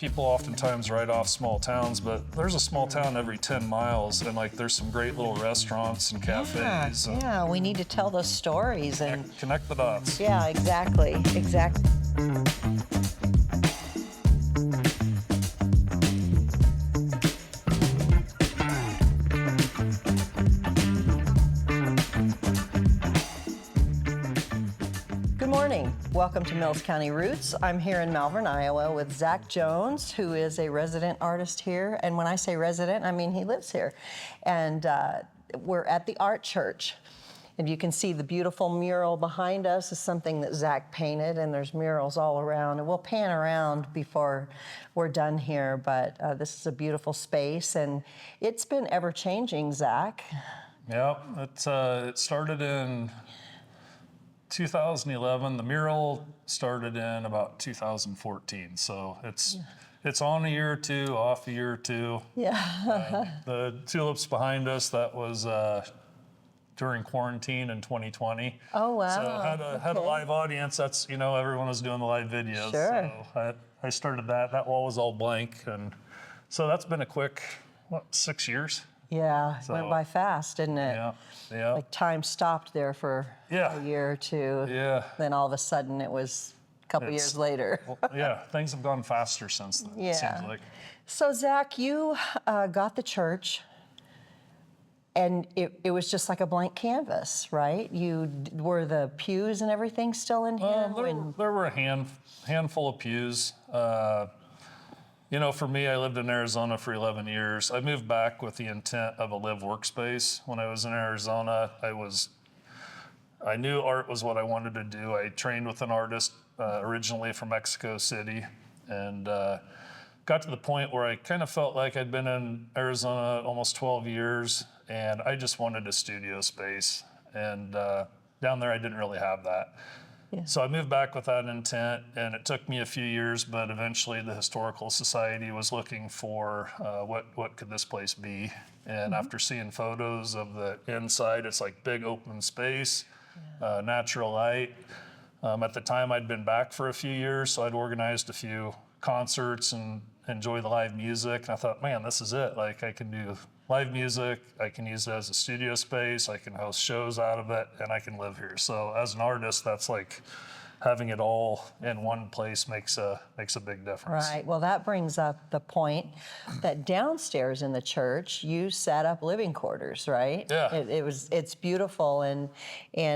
People oftentimes write off small towns, but there's a small town every 10 miles, and like there's some great little restaurants and cafes. Yeah, we need to tell those stories and connect the dots. yeah, exactly. Good morning. Welcome to Mills County Roots. I'm here in Malvern, Iowa with Zach Jones, who is a resident artist here. And when I say resident, I mean he lives here. And we're at the Art Church. And you can see the beautiful mural behind us is something that Zach painted, and there's murals all around. And we'll pan around before we're done here, but this is a beautiful space, and it's been ever-changing, Zach. Yeah, it started in 2011. The mural started in about 2014, so it's on a year or two, off a year or two. Yeah. The tulips behind us, that was during quarantine in 2020. Oh, wow. So had a live audience. That's, everyone was doing the live videos. Sure. So I started that. That wall was all blank, and so that's been a quick 6 years. Yeah, it went by fast, didn't it? Yeah. Like time stopped there for a year or two. Yeah. Then all of a sudden it was a couple years later. Things have gone faster since then, it seems like. So Zach, you got the church, and it was just like a blank canvas, right? Were the pews and everything still in here? There were a handful of pews. For me, I lived in Arizona for 11 years. I moved back with the intent of a live workspace. When I was in Arizona, I knew art was what I wanted to do. I trained with an artist originally from Mexico City, and got to the point where I kind of felt like I'd been in Arizona almost 12 years, and I just wanted a studio space. And down there, I didn't really have that. Yeah. So I moved back with that intent, and it took me a few years, but eventually the Historical Society was looking for what could this place be. And after seeing photos of the inside, it's like big open space, natural light. At the time, I'd been back for a few years, so I'd organized a few concerts and enjoy the live music. And I thought, man, this is it. Like, I can do live music, I can use it as a studio space, I can host shows out of it, and I can live here. So as an artist, that's like having it all in one place makes a big difference. Right. Well, that brings up the point that downstairs in the church, you set up living quarters, right? Yeah. It's beautiful, and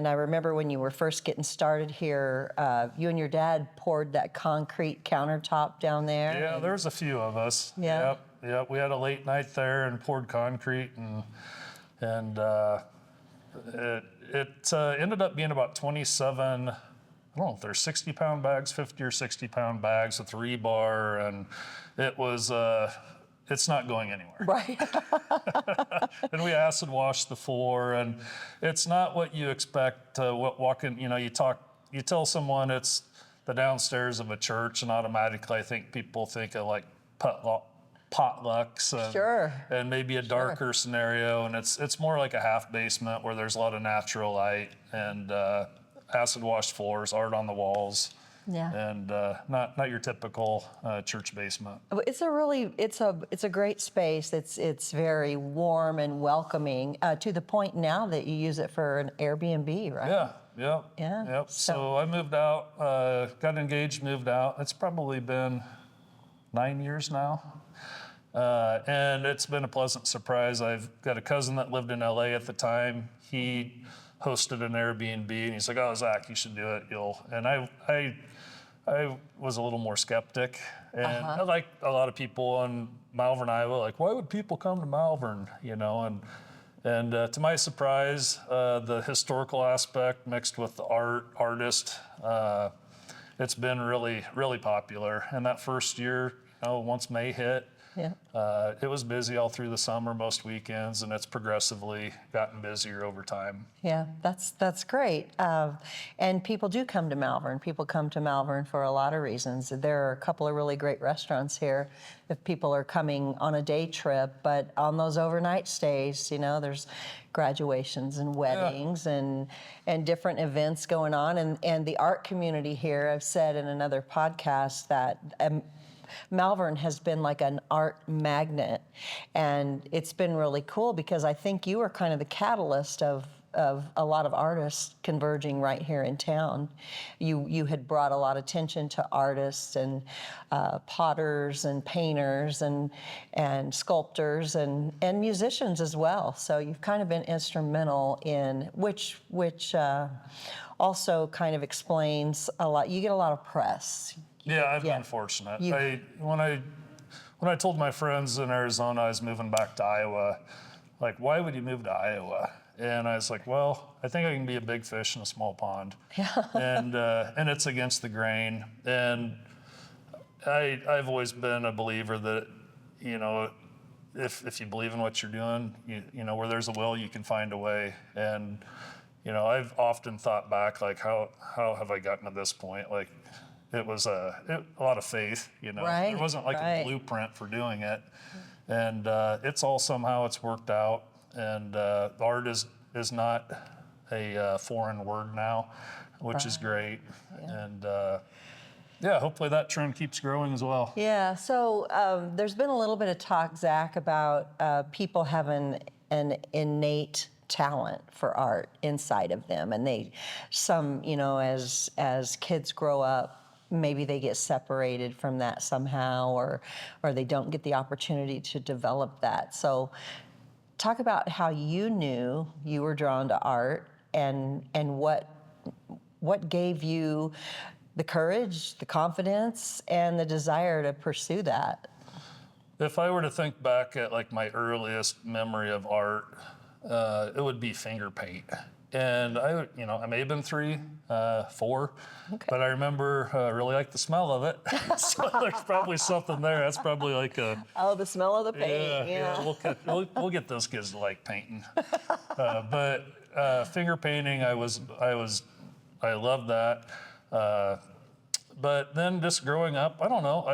I remember when you were first getting started here, you and your dad poured that concrete countertop down there. Yeah, there's a few of us. Yeah. Yep. We had a late night there and poured concrete, and it ended up being about 27. I don't know if they're 60-pound bags, 50 or 60-pound bags with rebar, and it was, it's not going anywhere. Right. And we acid washed the floor, and it's not what you expect walking, you tell someone it's the downstairs of a church, and automatically I think people think of like potlucks and maybe a darker scenario, and it's more like a half basement where there's a lot of natural light and acid washed floors, art on the walls, and not your typical church basement. It's a great space. It's very warm and welcoming to the point now that you use it for an Airbnb, right? Yeah. So I moved out, got engaged, moved out. It's probably been 9 years now. And it's been a pleasant surprise. I've got a cousin that lived in LA at the time. He hosted an Airbnb, and he's like, "Oh, Zach, you should do it. And I was a little more skeptic, and I like a lot of people in Malvern, Iowa, like, why would people come to Malvern? And to my surprise, the historical aspect mixed with the artist, it's been really, really popular. And that first year, once May hit, it was busy all through the summer, most weekends, and it's progressively gotten busier over time. Yeah, that's great. And people do come to Malvern. People come to Malvern for a lot of reasons. There are a couple of really great restaurants here if people are coming on a day trip, but on those overnight stays, there's graduations and weddings and different events going on. And the art community here, I've said in another podcast that Malvern has been like an art magnet, and it's been really cool because I think you were kind of the catalyst of a lot of artists converging right here in town. You had brought a lot of attention to artists and potters and painters and sculptors and musicians as well. So you've kind of been instrumental in which also kind of explains a lot. You get a lot of press. Yeah, I've been fortunate. When I told my friends in Arizona I was moving back to Iowa, like, why would you move to Iowa? And I was like, well, I think I can be a big fish in a small pond. Yeah. And it's against the grain. And I've always been a believer that, you know, if you believe in what you're doing, you know, where there's a will, you can find a way. And, you know, I've often thought back, like, how have I gotten to this point? Like, it was a lot of faith, you know. Right, there wasn't like a blueprint for doing it. And it's all somehow it's worked out. And art is not a foreign word now, which is great. Yeah. And yeah, hopefully that trend keeps growing as well. Yeah, so there's been a little bit of talk, Zach, about people having an innate talent for art inside of them. And some, you know, as kids grow up, maybe they get separated from that somehow, or they don't get the opportunity to develop that. So talk about how you knew you were drawn to art and what gave you the courage, the confidence, and the desire to pursue that. If I were to think back at like my earliest memory of art, it would be finger paint. And I may have been 3, 4, but I remember really like the smell of it. So there's probably something there. That's probably like the smell of the paint. Yeah. We'll get those kids to like painting. But finger painting, I loved that. But then just growing up, I don't know.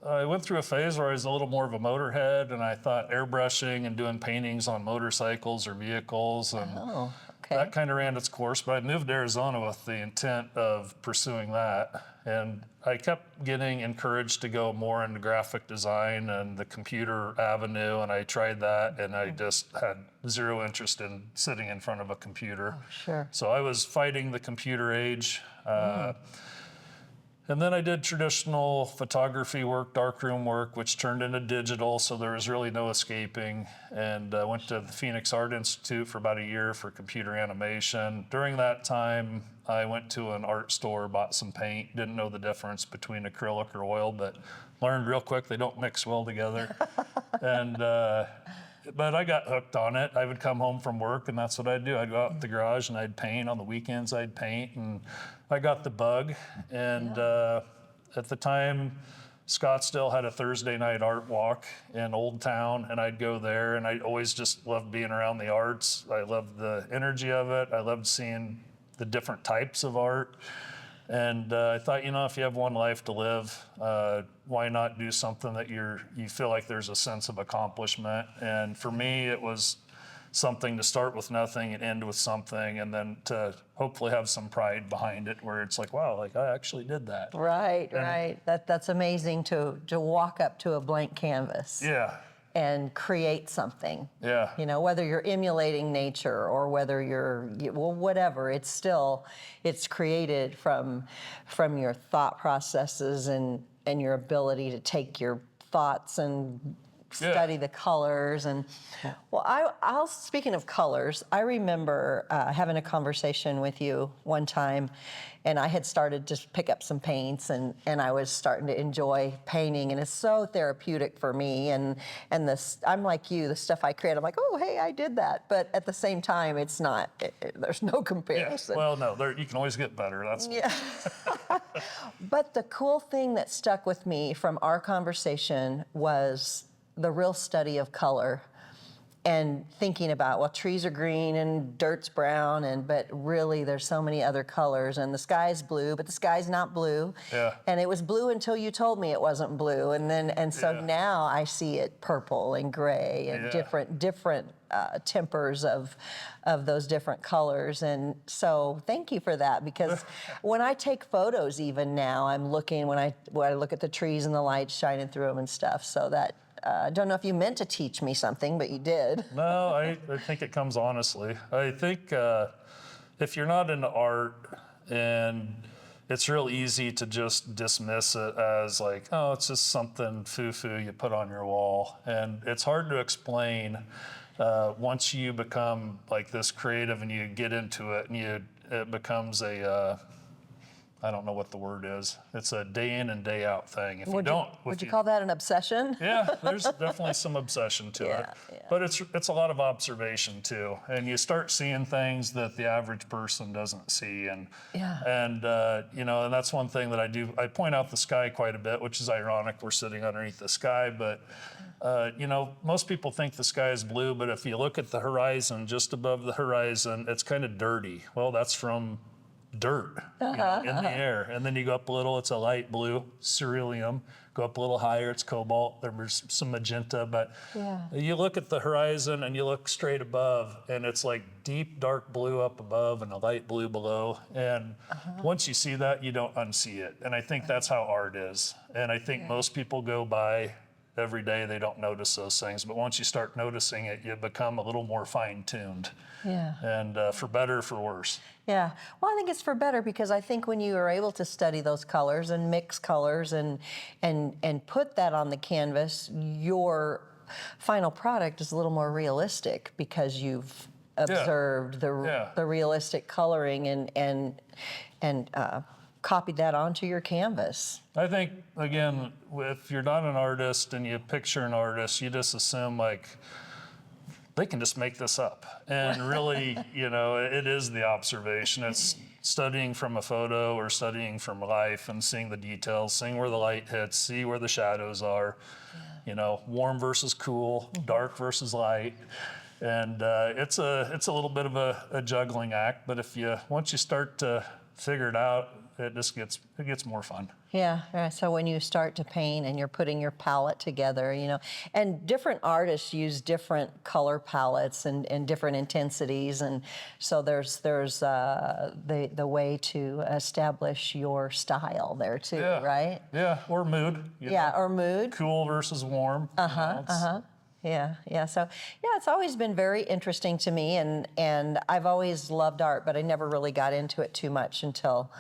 I went through a phase where I was a little more of a motorhead, and I thought airbrushing and doing paintings on motorcycles or vehicles and. That kind of ran its course, but I moved to Arizona with the intent of pursuing that. And I kept getting encouraged to go more into graphic design and the computer avenue, and I tried that, and I just had zero interest in sitting in front of a computer. Oh, sure. So I was fighting the computer age. And then I did traditional photography work, darkroom work, which turned into digital, so there was really no escaping. And I went to the Phoenix Art Institute for about a year for computer animation. During that time, I went to an art store, bought some paint, didn't know the difference between acrylic or oil, but learned real quick they don't mix well together. But I got hooked on it. I would come home from work, and that's what I'd do. I'd go out in the garage, and I'd paint. On the weekends, I'd paint, and I got the bug. And at the time, Scottsdale had a Thursday night art walk in Old Town, and I'd go there, and I always just loved being around the arts. I loved the energy of it. I loved seeing the different types of art. And I thought, you know, if you have one life to live, why not do something that you feel like there's a sense of accomplishment? And for me, it was something to start with nothing and end with something, and then to hopefully have some pride behind it, where it's like, wow, like I actually did that. Right. That's amazing to walk up to a blank canvas. Yeah. And create something. Yeah. You know, whether you're emulating nature or whether whatever, it's created from your thought processes and your ability to take your thoughts and study the colors. And well, speaking of colors, I remember having a conversation with you one time, and I had started to pick up some paints, and I was starting to enjoy painting, and it's so therapeutic for me. And I'm like you, the stuff I create, I'm like, oh, hey, I did that. But at the same time, it's not. There's no comparison. Yeah. Well, no, you can always get better. That's yeah. But the cool thing that stuck with me from our conversation was the real study of color and thinking about, well, trees are green and dirt's brown, but really there's so many other colors, and the sky's blue, but the sky's not blue. Yeah. And it was blue until you told me it wasn't blue, and so Yeah. now I see it purple and gray and Yeah. different tempers of those different colors. And so thank you for that, because when I take photos even now, I'm looking, when I look at the trees and the light shining through them and stuff, so that I don't know if you meant to teach me something, but you did. No, I think it comes honestly. I think if you're not into art, and it's real easy to just dismiss it as like, oh, it's just something foo-foo you put on your wall. And it's hard to explain once you become like this creative and you get into it, and it becomes a, I don't know what the word is. It's a day in and day out thing. If Would you call that an obsession? Yeah, there's definitely some obsession to it. Yeah. But it's a lot of observation too. And you start seeing things that the average person doesn't see. And and that's one thing that I do. I point out the sky quite a bit, which is ironic. We're sitting underneath the sky, but most people think the sky is blue, but if you look at the horizon, just above the horizon, it's kind of dirty. Well, that's from dirt in the air. And then you go up a little, it's a light blue, ceruleum. Go up a little higher, it's cobalt. There's some magenta, but you look at the horizon and you look straight above, and it's like deep dark blue up above and a light blue below. And once you see that, you don't unsee it. And I think that's how art is. And I think most people go by every day, they don't notice those things. But once you start noticing it, you become a little more fine-tuned. Yeah. And for better, for worse. Yeah. Well, I think it's for better, because I think when you are able to study those colors and mix colors and put that on the canvas, your final product is a little more realistic, because you've observed the realistic coloring and copied that onto your canvas. I think, again, if you're not an artist and you picture an artist, you just assume like they can just make this up. And really, it is the observation. It's studying from a photo or studying from life and seeing the details, seeing where the light hits, see where the shadows are, warm versus cool, dark versus light. And it's a little bit of a juggling act, but once you start to figure it out, it gets more fun. Yeah. So when you start to paint and you're putting your palette together, and different artists use different color palettes and different intensities, and so there's the way to establish your style there too, right? Yeah, or mood. Or mood. Cool versus warm. Yeah. So it's always been very interesting to me, and I've always loved art, but I never really got into it too much until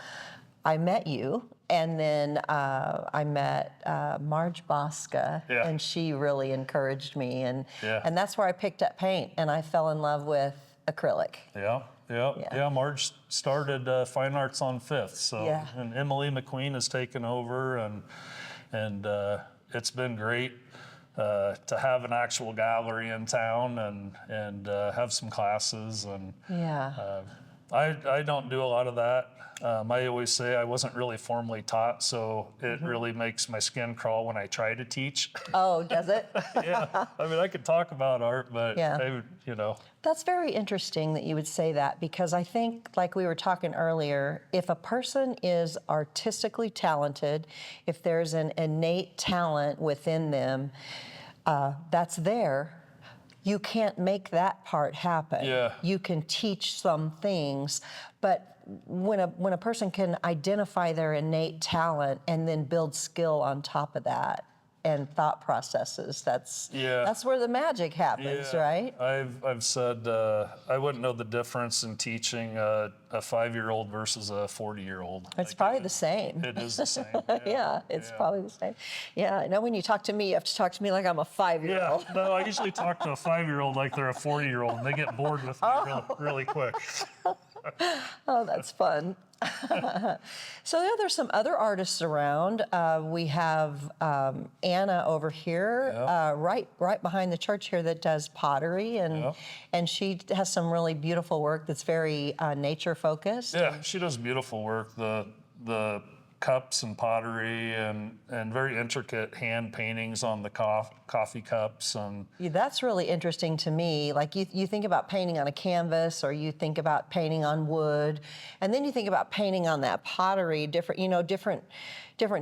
I met you. And then I met Marge Bosca, and she really encouraged me, and that's where I picked up paint, and I fell in love with acrylic. Yeah. Marge started Fine Arts on 5th, and Emily McQueen has taken over, and it's been great to have an actual gallery in town and have some classes, and I don't do a lot of that. I always say I wasn't really formally taught, so it really makes my skin crawl when I try to teach. Oh, does it? Yeah. I mean, I could talk about art, but That's very interesting that you would say that, because I think, like we were talking earlier, if a person is artistically talented, if there's an innate talent within them that's there, you can't make that part happen. Yeah. You can teach some things, but when a person can identify their innate talent and then build skill on top of that and thought processes, that's where the magic happens, right? I've said I wouldn't know the difference in teaching a 5-year-old versus a 40-year-old. It's probably the same. It is the same. It's probably the same. Yeah, I know when you talk to me, you have to talk to me like I'm a 5-year-old. Yeah, no, I usually talk to a 5-year-old like they're a 40-year-old, and they get bored with me really quick. Oh, that's fun. So there's some other artists around. We have Anna over here, right behind the church here, that does pottery, and she has some really beautiful work that's very nature focused. Yeah, she does beautiful work. The cups and pottery and very intricate hand paintings on the coffee cups. And Yeah, that's really interesting to me. Like you think about painting on a canvas, or you think about painting on wood, and then you think about painting on that pottery, different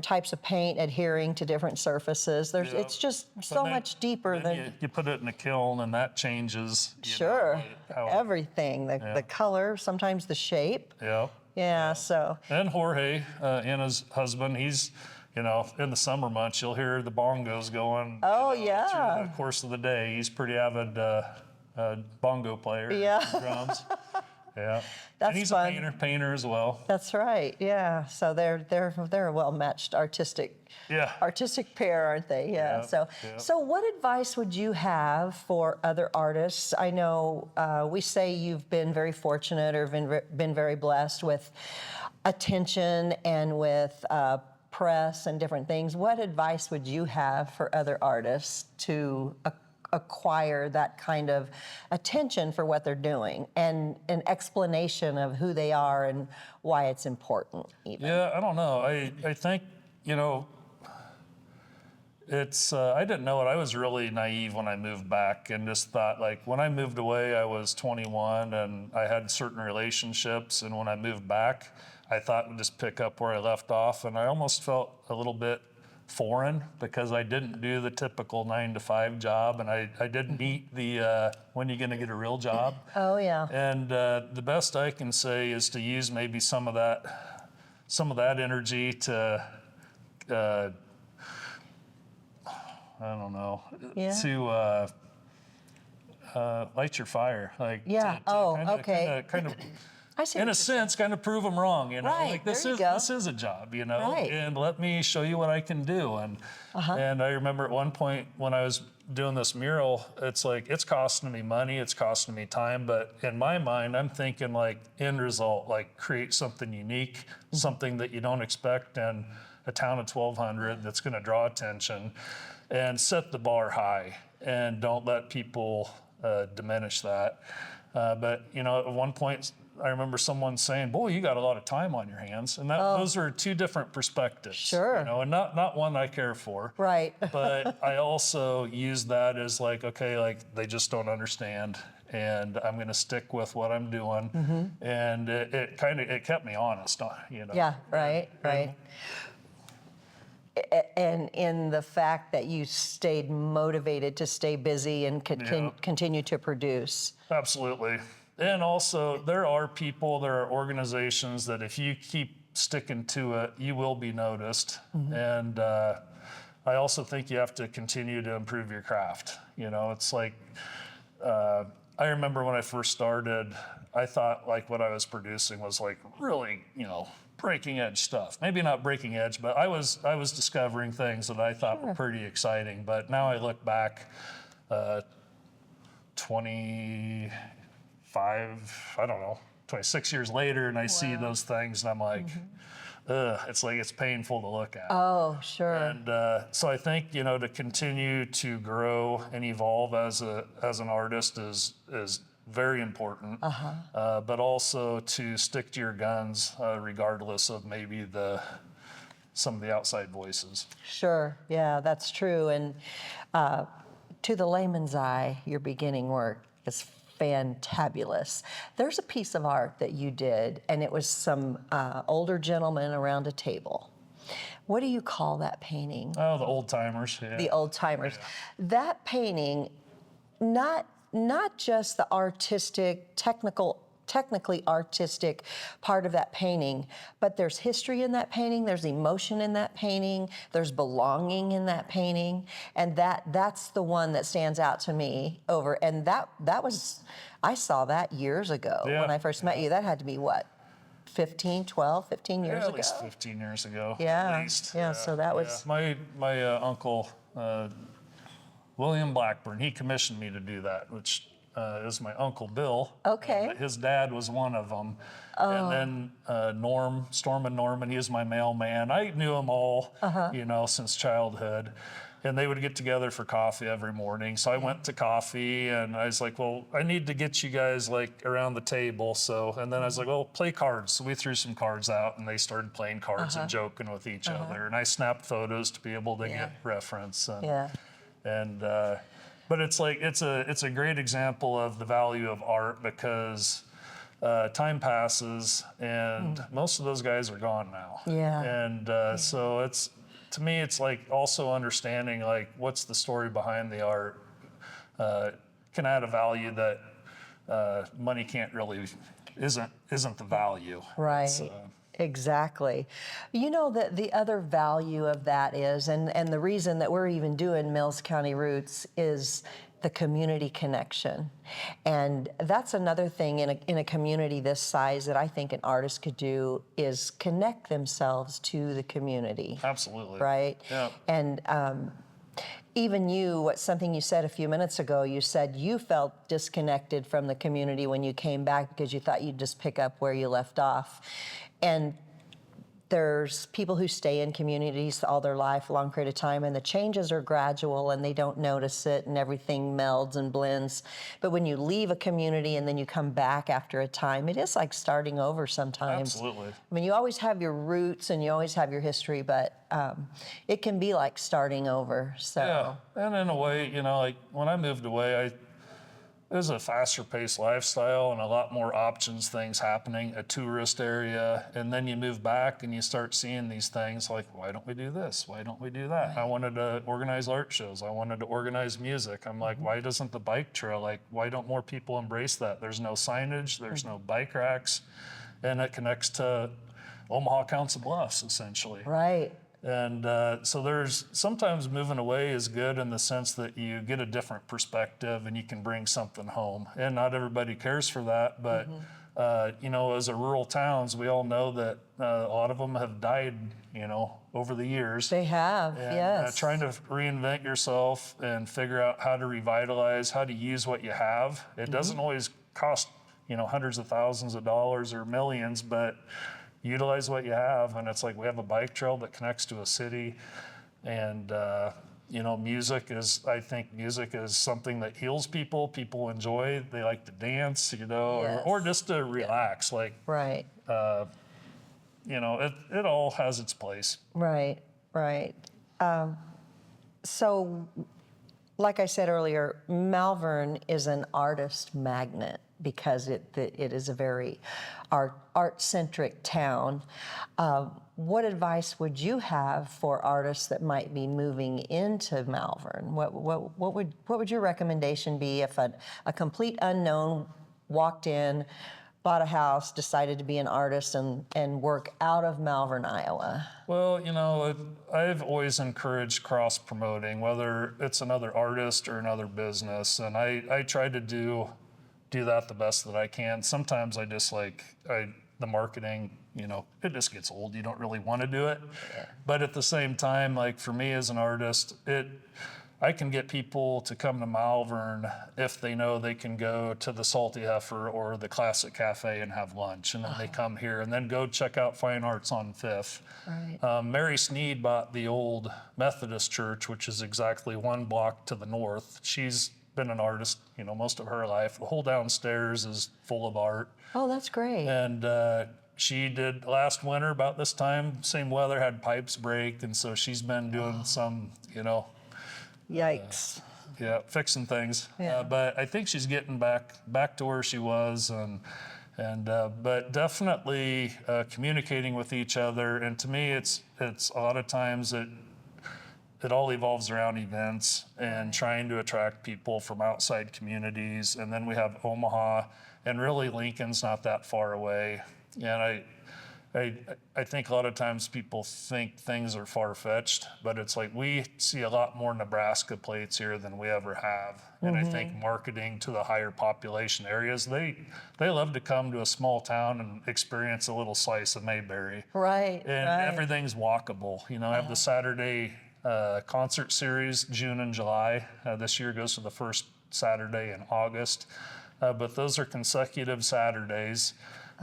types of paint adhering to different surfaces. It's just so much deeper than you put it in a kiln and that changes. Sure, how everything, the color, sometimes the shape. Yeah. Yeah, so. And Jorge, Anna's husband, he's, in the summer months, you'll hear the bongos going. Oh, through yeah. the course of the day. He's pretty avid bongo player. Yeah. Drums. Yeah. That's and he's fun. a painter as well. That's right. Yeah. So they're a well-matched artistic pair, aren't they? Yeah. So what advice would you have for other artists? I know we say you've been very fortunate or been very blessed with attention and with press and different things. What advice would you have for other artists to acquire that kind of attention for what they're doing and an explanation of who they are and why it's important even? Yeah, I don't know. I think, it's, I didn't know it. I was really naive when I moved back and just thought, like, when I moved away, I was 21 and I had certain relationships. And when I moved back, I thought I'd just pick up where I left off. And I almost felt a little bit foreign because I didn't do the typical 9-to-5 job, and I didn't eat the when you gonna get a real job. Oh yeah. And the best I can say is to use maybe some of that energy to I don't know, to light your fire, like okay. kind of I see. in a sense, kind of prove them wrong, Right, like this is a job, Right. and let me show you what I can do. And and I remember at one point when I was doing this mural, it's like, it's costing me money, it's costing me time, but in my mind, I'm thinking like end result, like create something unique, something that you don't expect in a town of 1,200 that's gonna draw attention, and set the bar high, and don't let people diminish that. But at one point, I remember someone saying, "Boy, you got a lot of time on your hands," and those are two different perspectives. Sure. And not one I care for. Right. But I also use that as like, okay, like they just don't understand, and I'm going to stick with what I'm doing, and it kept me honest. Yeah. Right. And in the fact that you stayed motivated to stay busy and continue to produce. Absolutely. And also, there are organizations that if you keep sticking to it, you will be noticed. And I also think you have to continue to improve your craft. It's like, I remember when I first started, I thought like what I was producing was like really, breaking edge stuff. Maybe not breaking edge, but I was discovering things that I thought were pretty exciting. But now I look back 25, I don't know, 26 years later, and I see those things, and I'm like, it's painful to look at. Oh, sure. And so I think, to continue to grow and evolve as an artist is very important. But also to stick to your guns, regardless of maybe some of the outside voices. Sure. Yeah, that's true. And to the layman's eye, your beginning work is fantabulous. There's a piece of art that you did, and it was some older gentlemen around a table. What do you call that painting? Oh, the old timers. Yeah. The old timers. Yeah. That painting, not just the technically artistic part of that painting, but there's history in that painting, there's emotion in that painting, there's belonging in that painting, and that's the one that stands out to me and that was, I saw that years ago when I first met you. That had to be what, 15 years ago? At least 15 years ago. Yeah, At least. yeah, so that was... My uncle, William Blackburn, he commissioned me to do that, which is my Uncle Bill. Okay. His dad was one of them. And then Storm and Norman, he was my mailman. I knew them all, since childhood. and they would get together for coffee every morning. So I went to coffee, and I was like, well, I need to get you guys like around the table. So, and then I was like, well, play cards. So we threw some cards out, and they started playing cards and joking with each other. And I snapped photos to be able to get reference. And, and but it's like, it's a great example of the value of art, because time passes, and most of those guys are gone now. And so it's, to me, it's like also understanding like what's the story behind the art can add a value that money can't really, isn't the value. Right. So, exactly. You know, that the other value of that is, and the reason that we're even doing Mills County Roots is the community connection. And that's another thing in a community this size that I think an artist could do, is connect themselves to the community. absolutely. Right? Yeah. And even something you said a few minutes ago, you said you felt disconnected from the community when you came back because you thought you'd just pick up where you left off. And there's people who stay in communities all their life, a long period of time, and the changes are gradual and they don't notice it, and everything melds and blends. But when you leave a community and then you come back after a time, it is like starting over sometimes. Absolutely. I mean, you always have your roots and you always have your history, but it can be like starting over. So. Yeah, and in a way, you know, like when I moved away, it was a faster paced lifestyle and a lot more options, things happening, a tourist area. And then you move back and you start seeing these things like, why don't we do this? Why don't we do that? Right. I wanted to organize art shows. I wanted to organize music. I'm like, why doesn't the bike trail, like, why don't more people embrace that? There's no signage, there's no bike racks, and it connects to Omaha Council Bluffs, essentially. Right. And so there's sometimes moving away is good in the sense that you get a different perspective and you can bring something home. And not everybody cares for that, but you know, as a rural towns, we all know that a lot of them have died, you know, over the years. They have, and, yes. Trying to reinvent yourself and figure out how to revitalize, how to use what you have. It doesn't always cost, you know, hundreds of thousands of dollars or millions, but utilize what you have. And it's like, we have a bike trail that connects to a city, and you know, I think music is something that heals people. People enjoy, they like to dance, you know, Yes. or just to relax. Like, Right. you know, it all has its place. Right, right. So, like I said earlier, Malvern is an artist magnet because it is a very art-centric town. What advice would you have for artists that might be moving into Malvern? What would your recommendation be if a complete unknown walked in, bought a house, decided to be an artist and work out of Malvern, Iowa? Well, you know, I've always encouraged cross-promoting, whether it's another artist or another business, and I try to do that the best that I can. Sometimes I just the marketing, you know, it just gets old. You don't really want to do it. Yeah. But at the same time, like for me as an artist, I can get people to come to Malvern if they know they can go to the Salty Heifer or the Classic Cafe and have lunch, and then they come here and then go check out Fine Arts on Fifth. Right. Mary Sneed bought the old Methodist church, which is exactly one block to the north. She's been an artist, you know, most of her life. The whole downstairs is full of art. Oh, that's great. And she did last winter about this time, same weather, had pipes break, and so she's been doing some, you know, Yikes. yeah, fixing things. Yeah. But I think she's getting back to where she was, but definitely communicating with each other. And to me, it's a lot of times it all evolves around events and trying to attract people from outside communities. And then we have Omaha, and really Lincoln's not that far away. And I think a lot of times people think things are far-fetched, but it's like we see a lot more Nebraska plates here than we ever have. And I think marketing to the higher population areas, they love to come to a small town and experience a little slice of Mayberry. Right, And right. everything's walkable. You know, I have the Saturday concert series, June and July. This year goes to the first Saturday in August. But those are consecutive Saturdays.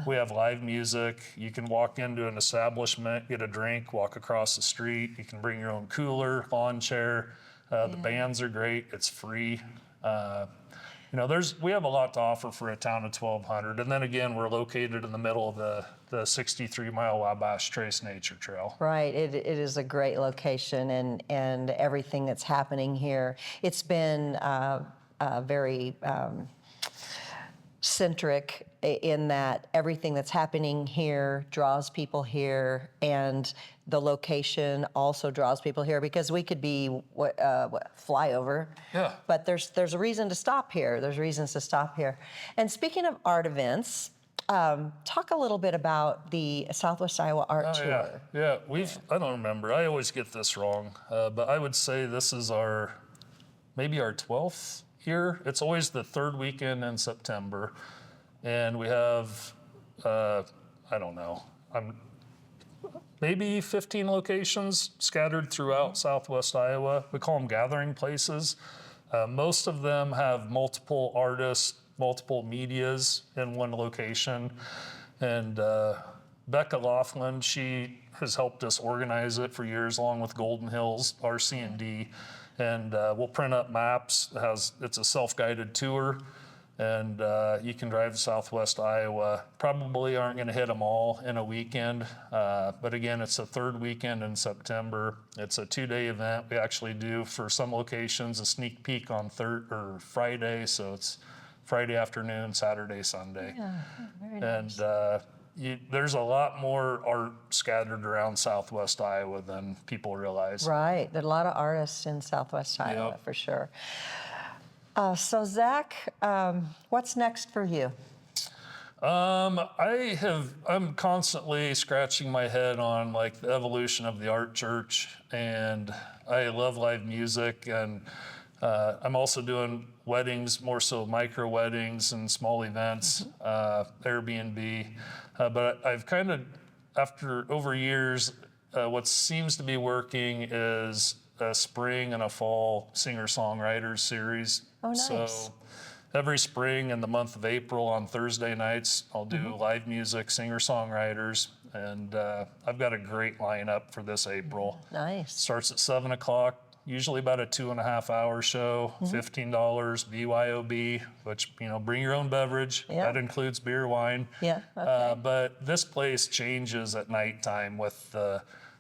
We have live music. You can walk into an establishment, get a drink, walk across the street. You can bring your own cooler, lawn chair. The bands are great. It's free. You know, we have a lot to offer for a town of 1,200. And then again, we're located in the middle of the 63-mile Wabash Trace Nature Trail. Right, it is a great location, and everything that's happening here. It's been very centric in that everything that's happening here draws people here, and the location also draws people here because we could be flyover. Yeah. But there's a reason to stop here. There's reasons to stop here. And speaking of art events, talk a little bit about the Southwest Iowa Art Tour. Yeah, I don't remember. I always get this wrong, but I would say this is maybe our 12th year. It's always the third weekend in September, and we have, I don't know, maybe 15 locations scattered throughout Southwest Iowa. We call them gathering places. Most of them have multiple artists, multiple medias in one location. And Becca Laughlin, she has helped us organize it for years, along with Golden Hills, RC&D. And we'll print up maps. It's a self-guided tour. And you can drive to Southwest Iowa. Probably aren't going to hit them all in a weekend. But again, it's the third weekend in September. It's a 2-day event. We actually do, for some locations, a sneak peek on Friday. So it's Friday afternoon, Saturday, Sunday. Yeah, very nice. And there's a lot more art scattered around Southwest Iowa than people realize. Right, there are a lot of artists in Southwest Iowa, Yep. for sure. So Zach, what's next for you? I'm constantly scratching my head on like the evolution of the art church, and I love live music, and I'm also doing weddings, more so micro weddings and small events, Airbnb. But I've kind of, over years, what seems to be working is a spring and a fall singer-songwriters series. Oh, nice. So every spring in the month of April on Thursday nights, I'll do live music, singer-songwriters, and I've got a great lineup for this April. Nice. Starts at 7 o'clock, usually about a 2.5-hour show, $15 BYOB, which, bring your own beverage. Yeah. That includes beer, wine. Yeah, okay. But this place changes at nighttime with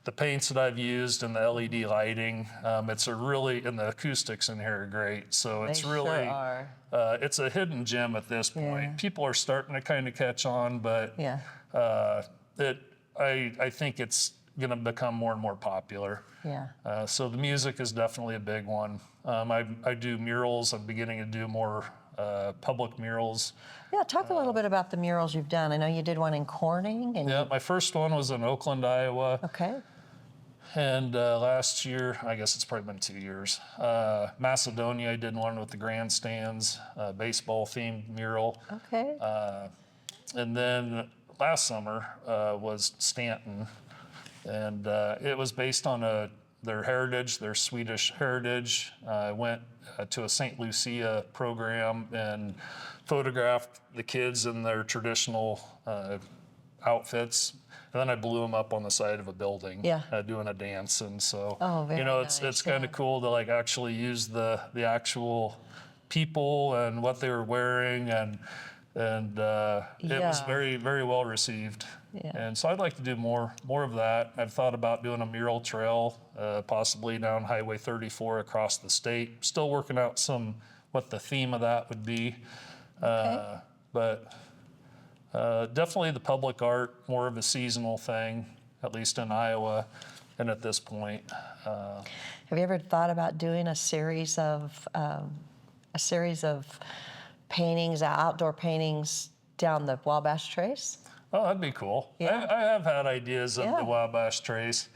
the paints that I've used and the LED lighting. And the acoustics in here are great. So it's They really, sure are. it's a hidden gem at this point. Yeah. People are starting to kind of catch on, but Yeah. I think it's going to become more and more popular. Yeah. So the music is definitely a big one. I do murals. I'm beginning to do more public murals. Yeah, talk a little bit about the murals you've done. I know you did one in Corning. And Yeah, my first one was in Oakland, Iowa. Okay. And last year, I guess it's probably been 2 years, Macedonia, I did one with the grandstands, baseball themed mural. Okay. And then last summer was Stanton. And it was based on their heritage, their Swedish heritage. I went to a St. Lucia program and photographed the kids in their traditional outfits. And then I blew them up on the side of a building, Yeah. doing a dance. And so, Oh, very it's nice, kind yeah. of cool to like actually use the actual people and what they were wearing, and it was Yeah. very, very well received. Yeah. And so I'd like to do more of that. I've thought about doing a mural trail, possibly down Highway 34 across the state. Still working out what the theme of that would be. Okay. But definitely the public art, more of a seasonal thing, at least in Iowa, and at this point. Have you ever thought about doing a series of paintings, outdoor paintings down the Wabash Trace? Oh, that'd be cool. Yeah. I have had ideas of Yeah. the Wabash Trace.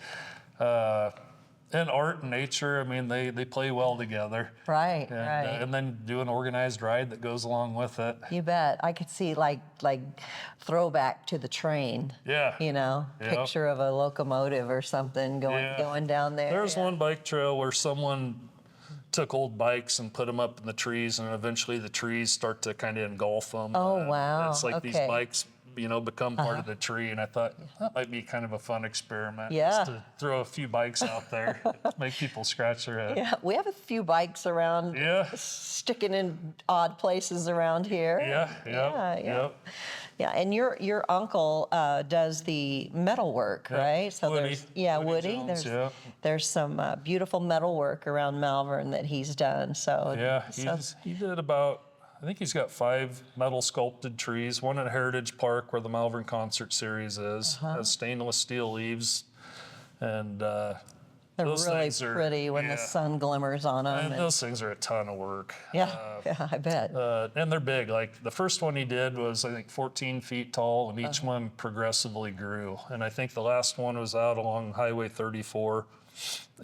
And art and nature, I mean, they play well together. Right, And, right. and then do an organized ride that goes along with it. You bet. I could see like throwback to the train. Yeah. Yep. Picture of a locomotive or something going down there. There's Yeah. one bike trail where someone took old bikes and put them up in the trees, and eventually the trees start to kind of engulf them. Oh, wow. It's like these Okay. bikes become part of the tree. And I thought that might be kind of a fun experiment. Yeah. Just to throw a few bikes out there, make people scratch their head. Yeah, we have a few bikes around, Yeah. sticking in odd places around here. Yeah. Yeah, and your uncle does the metal work, right? So Woody. Woody. Jones, There's some beautiful metal work around Malvern that he's done. So Yeah, he did about, I think he's got 5 metal sculpted trees, one at Heritage Park where the Malvern Concert Series is, has stainless steel leaves, and they're those really things are, pretty when the sun glimmers on them. and those things are a ton of work. Yeah, I bet. And they're big. Like the first one he did was, I think, 14 feet tall, and each one progressively grew. And I think the last one was out along Highway 34,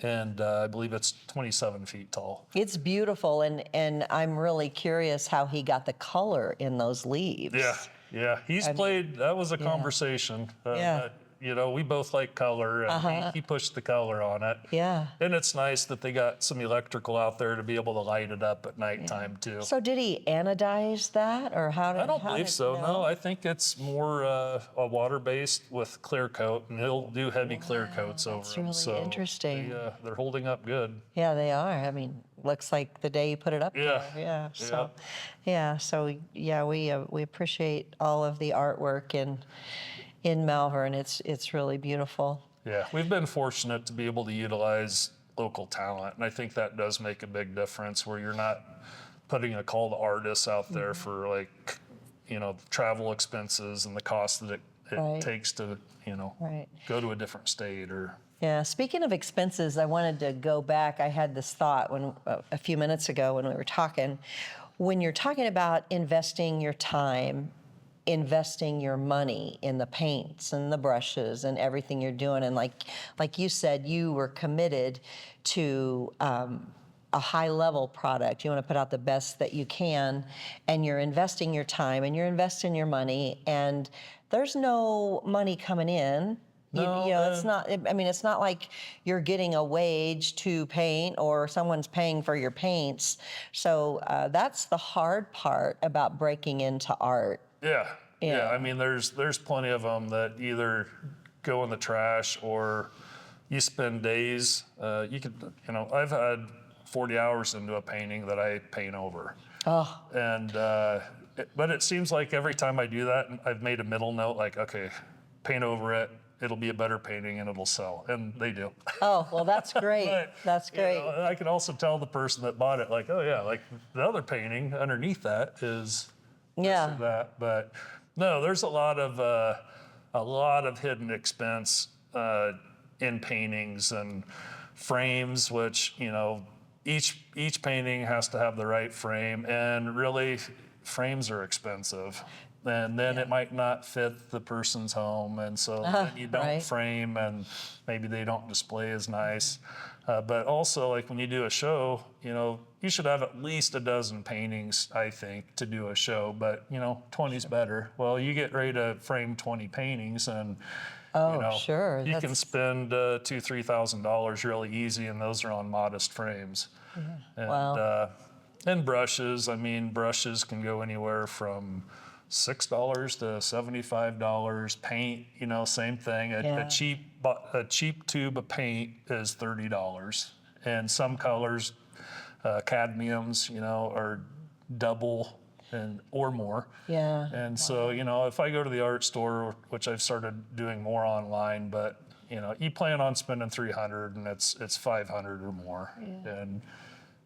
and I believe it's 27 feet tall. It's beautiful, and I'm really curious how he got the color in those leaves. Yeah. That was a conversation. We both like color, and he pushed the color on it. Yeah. And it's nice that they got some electrical out there to be able to light it up at nighttime too. So did he anodize that, or how did? I don't believe so. No, I think it's more a water-based with clear coat, and he'll do heavy clear coats over them. That's really interesting. They're holding up good. Yeah, they are. I mean, looks like the day you put it up there. Yeah. So we appreciate all of the artwork in Malvern. It's really beautiful. Yeah, we've been fortunate to be able to utilize local talent, and I think that does make a big difference where you're not putting a call to artists out there for travel expenses and the cost that it takes to go to a different state or. Yeah, speaking of expenses, I wanted to go back. I had this thought a few minutes ago when we were talking. When you're talking about investing your time, investing your money in the paints and the brushes and everything you're doing, and like you said, you were committed to a high-level product. You want to put out the best that you can, and you're investing your time and you're investing your money, and there's no money coming in. It's not. I mean, it's not like you're getting a wage to paint or someone's paying for your paints. So that's the hard part about breaking into art. Yeah. I mean, there's plenty of them that either go in the trash or you spend days. I've had 40 hours into a painting that I paint over. Oh. And but it seems like every time I do that, I've made a middle note like, okay, paint over it. It'll be a better painting and it'll sell, and they do. Oh, well, that's great. But, that's great. I can also tell the person that bought it, like, oh yeah, like the other painting underneath that is that. But no, there's a lot of hidden expense in paintings and frames, which each painting has to have the right frame, and really frames are expensive. And then it might not fit the person's home, and so then you don't frame, and maybe they don't display as nice. But also, like when you do a show, you should have at least a dozen paintings, I think, to do a show. But 20's better. Well, you get ready to frame 20 paintings, and sure, you can spend $2,000-3,000 really easy, and those are on modest frames. Yeah. And brushes. I mean, brushes can go anywhere from $6 to $75. Paint, same thing. A cheap tube of paint is $30, and some colors, cadmiums, are double or more. Yeah. And so, if I go to the art store, which I've started doing more online, but you plan on spending $300, and it's $500 or more. Yeah. And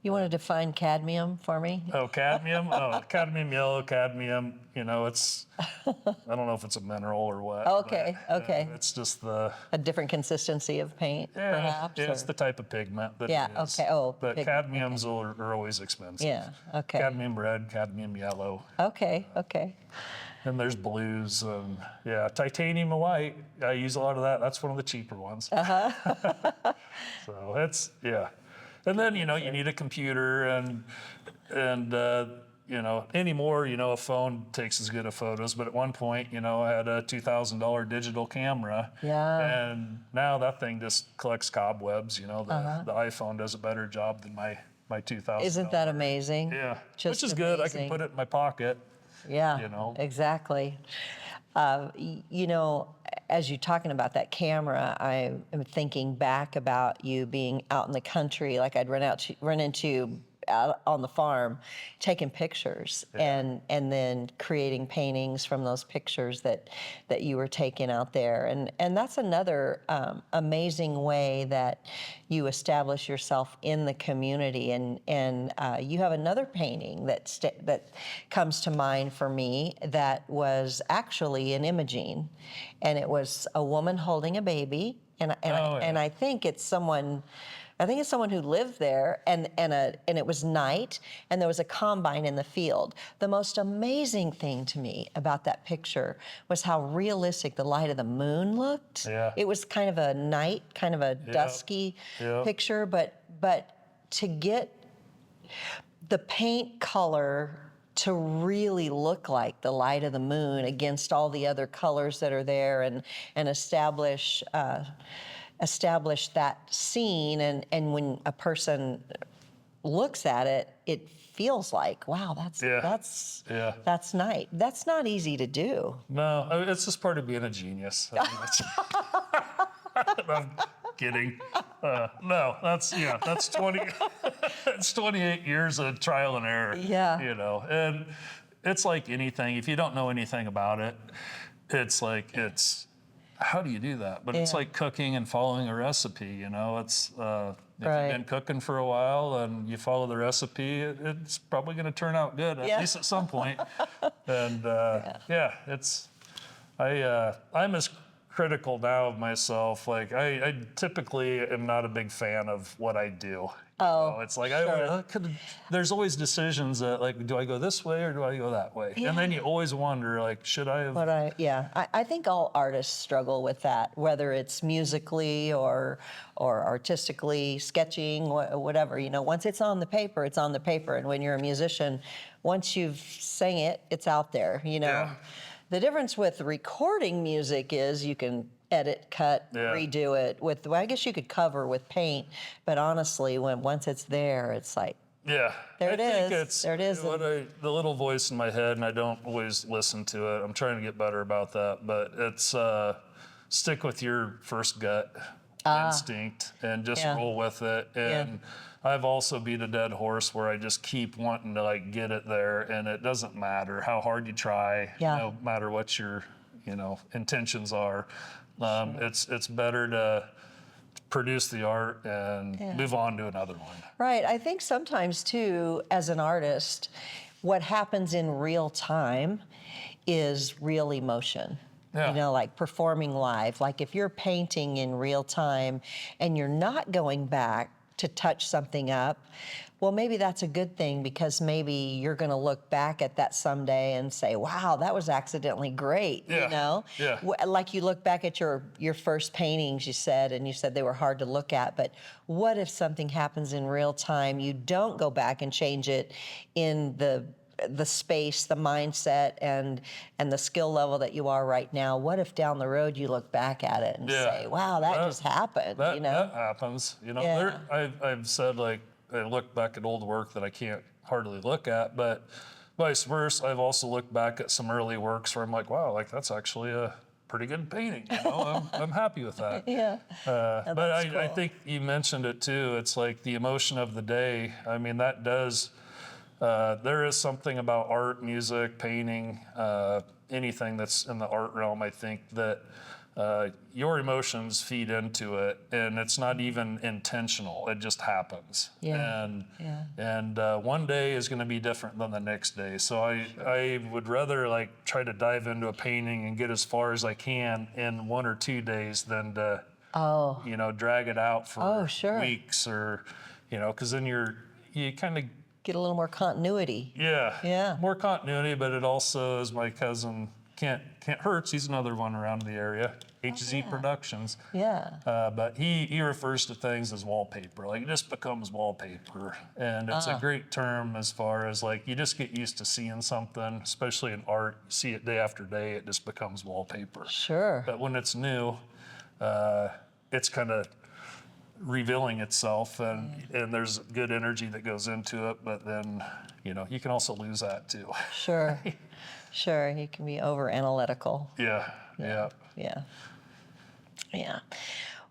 you want to define cadmium for me? Oh, cadmium? Cadmium yellow, cadmium, it's, I don't know if it's a mineral or what. Okay. It's just a different consistency of paint, perhaps? Yeah, it's the type of pigment that it is. Okay. Oh, but cadmiums are always expensive. Yeah, okay. Cadmium red, cadmium yellow. Okay. And there's blues, and titanium and white. I use a lot of that. That's one of the cheaper ones. So and then, you need a computer and anymore, a phone takes as good of photos. But at one point, I had a $2,000 digital camera. Yeah. And now that thing just collects cobwebs. The iPhone does a better job than my $2,000. Isn't that amazing? Yeah. Just which is good. I can put it in my pocket. Yeah, exactly. You know, as you're talking about that camera, I am thinking back about you being out in the country, like I'd run into you out on the farm, taking pictures and then creating paintings from those pictures that you were taking out there, and that's another amazing way that you establish yourself in the community, and you have another painting that comes to mind for me that was actually an imaging, and it was a woman holding a baby, and I think it's someone. I think it's someone who lived there, and it was night, and there was a combine in the field. The most amazing thing to me about that picture was how realistic the light of the moon looked. Yeah. It was kind of a night, kind of a dusky picture, but to get the paint color to really look like the light of the moon against all the other colors that are there, and establish that scene, and when a person looks at it, it feels like, wow, that's nice. That's not easy to do. No, I mean, it's just part of being a genius. I mean, I'm kidding. No, that's 20. It's 28 years of trial and error. Yeah. You know, and it's like anything. If you don't know anything about it, how do you do that? But it's like cooking and following a recipe, you know. It's if you've been cooking for a while and you follow the recipe, it's probably going to turn out good, at least at some point. And I'm as critical now of myself. Like I typically am not a big fan of what I do. It's like there's always decisions that, like, do I go this way or do I go that way? Yeah. And then you always wonder, like, should I have? I think all artists struggle with that, whether it's musically or artistically, sketching, whatever. You know, once it's on the paper, it's on the paper. And when you're a musician, once you've sang it, it's out there. You know. Yeah. The difference with recording music is you can edit, cut, redo it. I guess you could cover with paint, but honestly, once it's there, it's like, there it is. The little voice in my head, and I don't always listen to it. I'm trying to get better about that, but it's stick with your first gut instinct and just roll with it. And I've also beat a dead horse where I just keep wanting to, like, get it there, and it doesn't matter how hard you try, no matter what your intentions are. It's better to produce the art and move on to another one. Right. I think sometimes too, as an artist, what happens in real time is real emotion. Yeah. You know, like performing live. Like if you're painting in real time and you're not going back to touch something up, well, maybe that's a good thing, because maybe you're going to look back at that someday and say, wow, that was accidentally great, you know? Yeah. Like you look back at your first paintings, you said they were hard to look at, but what if something happens in real time, you don't go back and change it in the space, the mindset, and the skill level that you are right now? What if down the road you look back at it and say, wow, that just happened, you know? That happens, you know? I've said, like, I look back at old work that I can't hardly look at, but vice versa, I've also looked back at some early works where I'm like, wow, like that's actually a pretty good painting, you know? I'm happy with that. But I think you mentioned it too. It's like the emotion of the day. I mean, that does... there is something about art, music, painting, anything that's in the art realm, I think, that your emotions feed into it, and it's not even intentional. It just happens. And one day is going to be different than the next day. So I would rather, like, try to dive into a painting and get as far as I can in 1 or 2 days than to, drag it out for weeks, or, because then you kind of get a little more continuity. Yeah. More continuity, but it also, as my cousin Can't Hurts, he's another one around the area, HZ Productions. But he refers to things as wallpaper. Like, it just becomes wallpaper. And it's a great term as far as, like, you just get used to seeing something, especially in art. You see it day after day, it just becomes wallpaper. Sure. But when it's new, it's kind of revealing itself, and there's good energy that goes into it, but then, you can also lose that too. Sure. Sure. You can be over analytical. Yeah. Yeah. Yeah.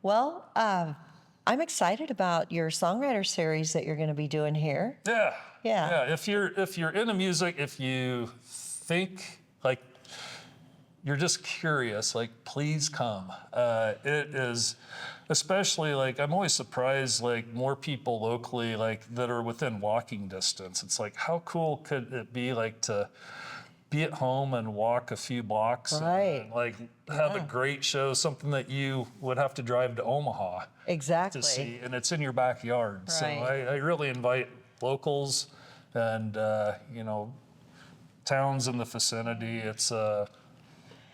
Well, I'm excited about your songwriter series that you're going to be doing here. Yeah. Yeah. If you're into music, if you think like you're just curious, like please come. It is, especially like I'm always surprised like more people locally like that are within walking distance. It's like how cool could it be like to be at home and walk a few blocks and like have a great show, something that you would have to drive to Omaha Exactly. to see, and it's in your backyard. Right. So I really invite locals and towns in the vicinity. It's a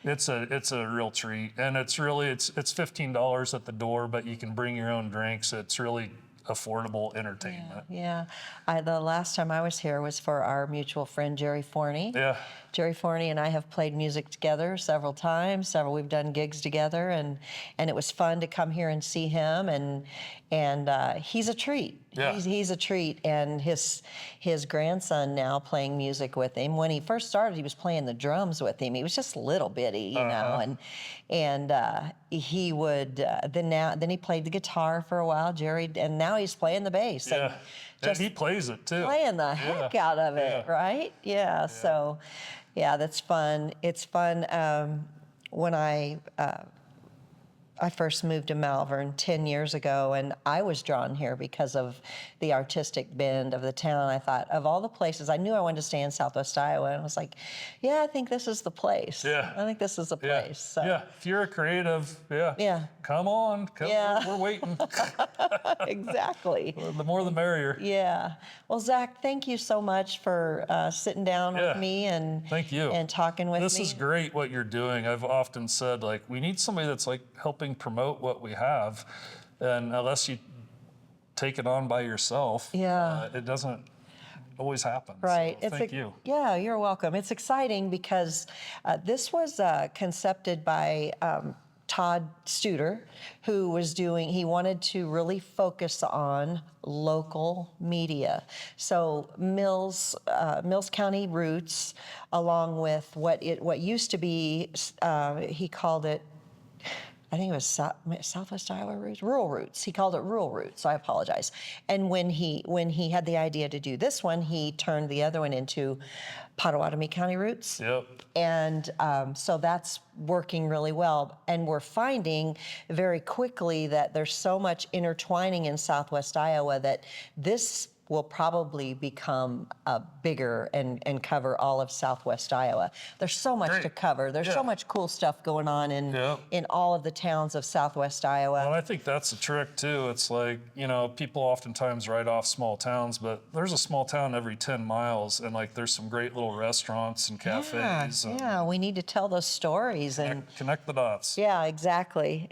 real treat, and it's $15 at the door, but you can bring your own drinks. It's really affordable entertainment. Yeah. The last time I was here was for our mutual friend Jerry Forney. Yeah. Jerry Forney and I have played music together several times. We've done gigs together, and it was fun to come here and see him. And he's a treat. Yeah. He's a treat. And his grandson now playing music with him. When he first started, he was playing the drums with him. He was just little bitty, you know. And he would then he played the guitar for a while, Jerry, and now he's playing the bass. Yeah. And he plays it too. Playing the heck out of it, right? Yeah. So, yeah, that's fun. It's fun. When I first moved to Malvern 10 years ago, and I was drawn here because of the artistic bend of the town. I thought, of all the places, I knew I wanted to stay in Southwest Iowa, and I was like, yeah, I think this is the place. Yeah. I think this is the place. So. Yeah, if you're a creative, come on. We're waiting. Exactly. The more the merrier. Yeah. Well, Zach, thank you so much for sitting down with me and thank you. And talking with me. This is great what you're doing. I've often said, like, we need somebody that's like helping promote what we have, and unless you take it on by yourself, it doesn't always happen. Right. So thank you. Yeah, you're welcome. It's exciting because this was concepted by Todd Studer, who he wanted to really focus on local media. So Mills County roots, along with what used to be, he called it, I think it was Southwest Iowa roots, rural roots. He called it rural roots. So I apologize. And when he had the idea to do this one, he turned the other one into Potawatomi County roots. Yep. And so that's working really well. And we're finding very quickly that there's so much intertwining in Southwest Iowa that this will probably become bigger and cover all of Southwest Iowa. There's so much to cover. There's so much cool stuff going on in all of the towns of Southwest Iowa. Well, I think that's a trick too. It's like, people oftentimes write off small towns, but there's a small town every 10 miles, and like there's some great little restaurants and cafes. Yeah, we need to tell those stories and connect the dots. Yeah, exactly.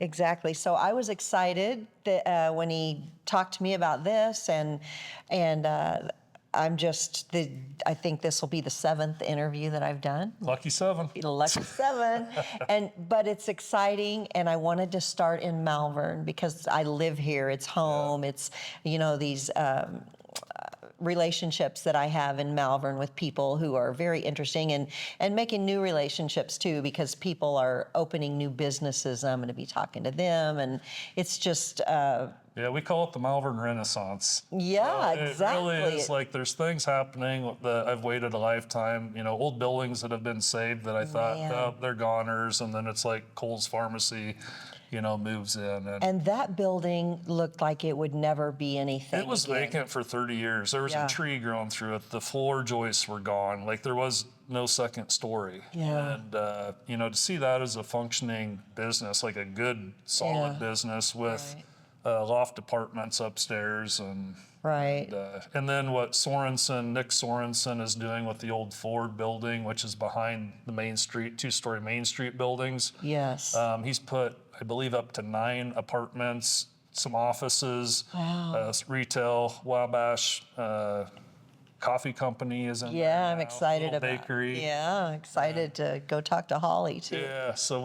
So I was excited that when he talked to me about this, and I think this will be the 7th interview that I've done. Lucky 7. Lucky 7. But it's exciting, and I wanted to start in Malvern because I live here. It's home. It's these relationships that I have in Malvern with people who are very interesting, and making new relationships too, because people are opening new businesses. I'm going to be talking to them, and it's just we call it the Malvern Renaissance. Yeah, exactly. It really is like there's things happening that I've waited a lifetime. Old buildings that have been saved that I thought, they're goners, and then it's like Cole's Pharmacy, moves in. And that building looked like it would never be anything. It was vacant for 30 years. There was a tree growing through it. The floor joists were gone. Like there was no second story. Yeah. And, to see that as a functioning business, like a good, solid business with loft apartments upstairs and and then what Nick Sorensen is doing with the old Ford building, which is behind the Main Street, 2-story Main Street buildings. Yes. He's put, I believe, up to 9 apartments, some offices, retail, Wabash Coffee Company is in there I'm now, excited about bakery. Yeah, excited to go talk to Holly too. Yeah, so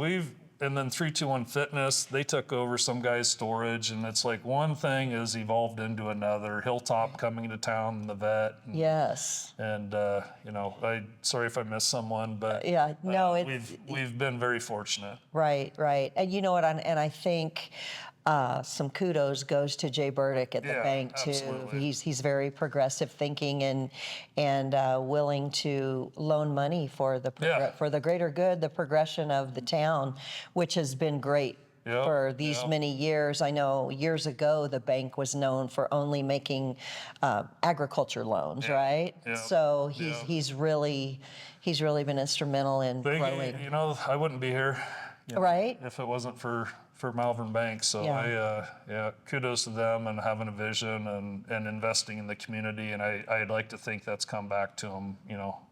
and then 321 Fitness, they took over some guy's storage, and it's like one thing has evolved into another. Hilltop coming to town, the vet. Yes. And sorry if I missed someone, but Yeah, no, we've been very fortunate. Right, right. And you know what, and I think some kudos goes to Jay Burdick at the bank too. Absolutely. He's very progressive thinking and willing to loan money for the greater good, the progression of the town, which has been great. Yep, For these many years. I know years ago the bank was known for only making agriculture loans, right? Yep, So he's really been instrumental in growing. You know, I wouldn't be here, Right? if it wasn't for Malvern Bank. So kudos to them and having a vision and investing in the community. And I'd like to think that's come back to them,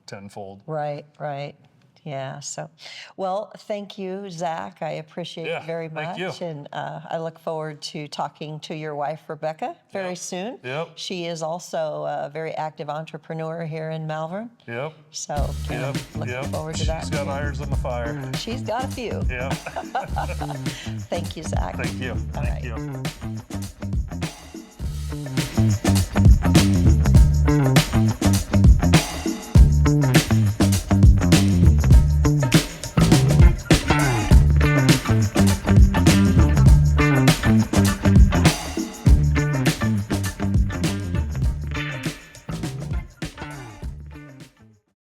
tenfold. Right, right. Yeah, so, well, thank you, Zach. I appreciate it very much. Thank you. And I look forward to talking to your wife, Rebecca, very soon. Yep. She is also a very active entrepreneur here in Malvern. Yep. So, looking forward to that. She's got irons in the fire. She's got a few. Yeah. Thank you, Zach. Thank you. All Thank right. you.